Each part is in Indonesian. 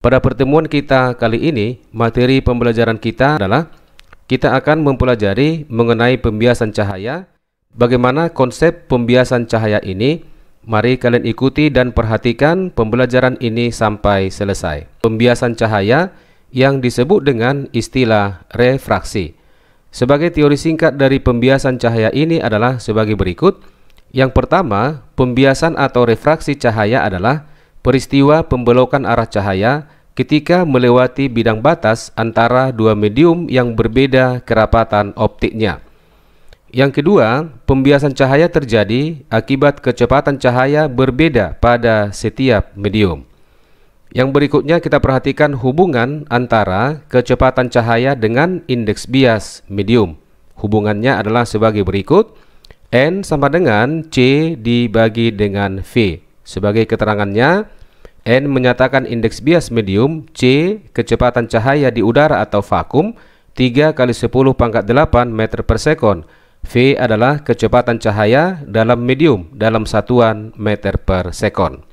Pada pertemuan kita kali ini, materi pembelajaran kita adalah kita akan mempelajari mengenai pembiasan cahaya. Bagaimana konsep pembiasan cahaya ini? Mari kalian ikuti dan perhatikan pembelajaran ini sampai selesai. Pembiasan cahaya yang disebut dengan istilah refraksi. Sebagai teori singkat dari pembiasan cahaya ini adalah sebagai berikut. Yang pertama, pembiasan atau refraksi cahaya adalah peristiwa pembelokan arah cahaya ketika melewati bidang batas antara dua medium yang berbeda kerapatan optiknya. Yang kedua, pembiasan cahaya terjadi akibat kecepatan cahaya berbeda pada setiap medium. Yang berikutnya kita perhatikan hubungan antara kecepatan cahaya dengan indeks bias medium. Hubungannya adalah sebagai berikut. N sama dengan C dibagi dengan V. Sebagai keterangannya, N menyatakan indeks bias medium, C kecepatan cahaya di udara atau vakum 3 kali 10 pangkat 8 meter per sekon. V adalah kecepatan cahaya dalam medium dalam satuan meter per sekon.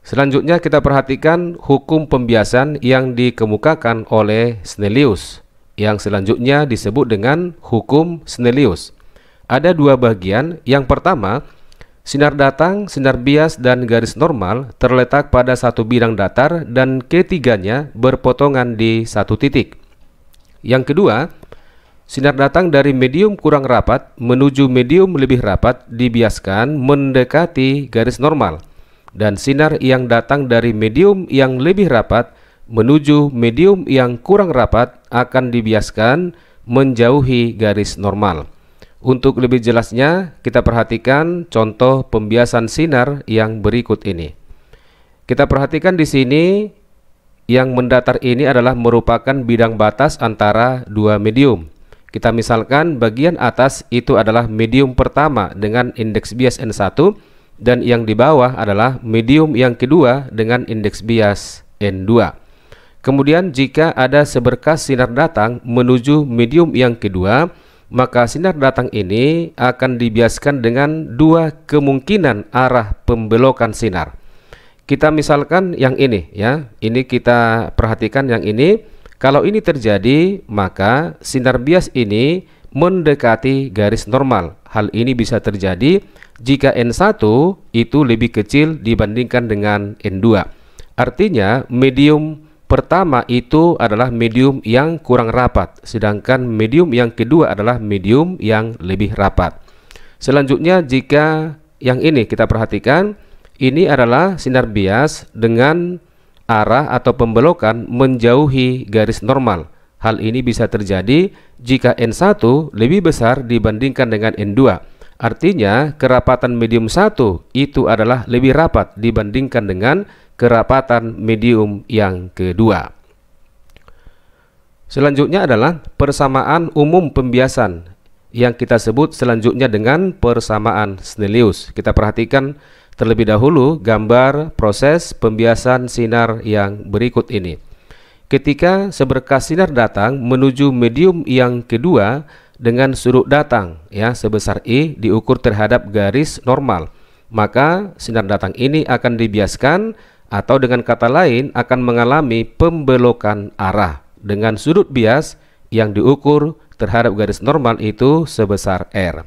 Selanjutnya kita perhatikan hukum pembiasan yang dikemukakan oleh Snellius, yang selanjutnya disebut dengan hukum Snellius. Ada dua bagian. Yang pertama, sinar datang, sinar bias, dan garis normal terletak pada satu bidang datar dan ketiganya berpotongan di satu titik. Yang kedua, sinar datang dari medium kurang rapat menuju medium lebih rapat dibiaskan mendekati garis normal, dan sinar yang datang dari medium yang lebih rapat menuju medium yang kurang rapat akan dibiaskan menjauhi garis normal. Untuk lebih jelasnya, kita perhatikan contoh pembiasan sinar yang berikut ini. Kita perhatikan di sini, yang mendatar ini adalah merupakan bidang batas antara dua medium. Kita misalkan bagian atas itu adalah medium pertama dengan indeks bias N1, dan yang di bawah adalah medium yang kedua dengan indeks bias N2. Kemudian jika ada seberkas sinar datang menuju medium yang kedua, maka sinar datang ini akan dibiaskan dengan dua kemungkinan arah pembelokan sinar. Kita misalkan yang ini ya. Ini kita perhatikan yang ini. Kalau ini terjadi, maka sinar bias ini mendekati garis normal. Hal ini bisa terjadi jika N1 itu lebih kecil dibandingkan dengan N2. Artinya medium pertama itu adalah medium yang kurang rapat, sedangkan medium yang kedua adalah medium yang lebih rapat. Selanjutnya jika yang ini kita perhatikan, ini adalah sinar bias dengan arah atau pembelokan menjauhi garis normal. Hal ini bisa terjadi jika N1 lebih besar dibandingkan dengan N2. Artinya kerapatan medium 1 itu adalah lebih rapat dibandingkan dengan kerapatan medium yang kedua. Selanjutnya adalah persamaan umum pembiasan yang kita sebut selanjutnya dengan persamaan Snellius. Kita perhatikan terlebih dahulu gambar proses pembiasan sinar yang berikut ini. Ketika seberkas sinar datang menuju medium yang kedua dengan sudut datang ya sebesar I diukur terhadap garis normal, maka sinar datang ini akan dibiaskan atau dengan kata lain akan mengalami pembelokan arah dengan sudut bias yang diukur terhadap garis normal itu sebesar R.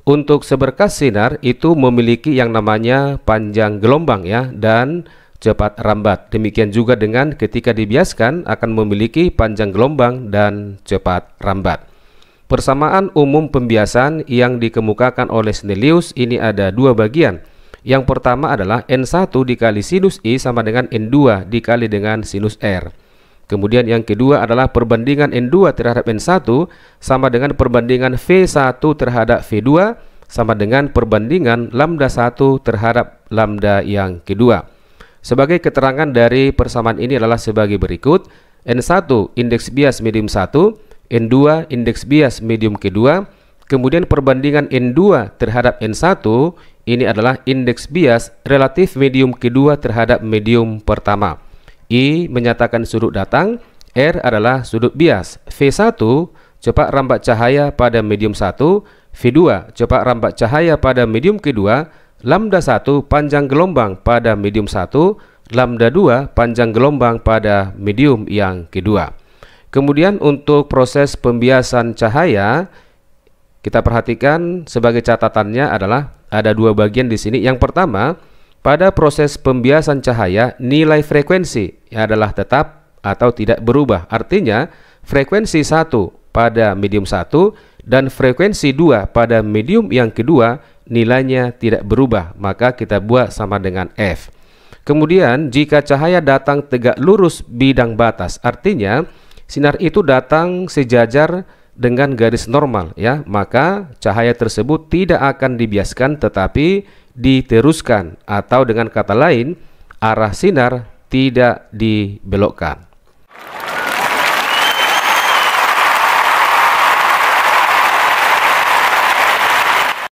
Untuk seberkas sinar itu memiliki yang namanya panjang gelombang ya dan cepat rambat. Demikian juga dengan ketika dibiaskan akan memiliki panjang gelombang dan cepat rambat. Persamaan umum pembiasan yang dikemukakan oleh Snellius ini ada dua bagian. Yang pertama adalah N1 dikali sinus I sama dengan N2 dikali dengan sinus R. Kemudian yang kedua adalah perbandingan N2 terhadap N1 sama dengan perbandingan V1 terhadap V2 sama dengan perbandingan lambda 1 terhadap lambda yang kedua. Sebagai keterangan dari persamaan ini adalah sebagai berikut. N1 indeks bias medium 1, N2 indeks bias medium kedua, kemudian perbandingan N2 terhadap N1 ini adalah indeks bias relatif medium kedua terhadap medium pertama. I menyatakan sudut datang, R adalah sudut bias, V1 cepat rambat cahaya pada medium 1, V2 cepat rambat cahaya pada medium kedua, lambda 1 panjang gelombang pada medium 1, lambda 2 panjang gelombang pada medium yang kedua. Kemudian untuk proses pembiasan cahaya, kita perhatikan sebagai catatannya adalah ada dua bagian di sini. Yang pertama, pada proses pembiasan cahaya, nilai frekuensi adalah tetap atau tidak berubah. Artinya, frekuensi 1 pada medium 1 dan frekuensi 2 pada medium yang kedua nilainya tidak berubah. Maka kita buat sama dengan F. Kemudian, jika cahaya datang tegak lurus bidang batas, artinya sinar itu datang sejajar dengan garis normal, ya, maka cahaya tersebut tidak akan dibiaskan tetapi diteruskan, atau dengan kata lain arah sinar tidak dibelokkan.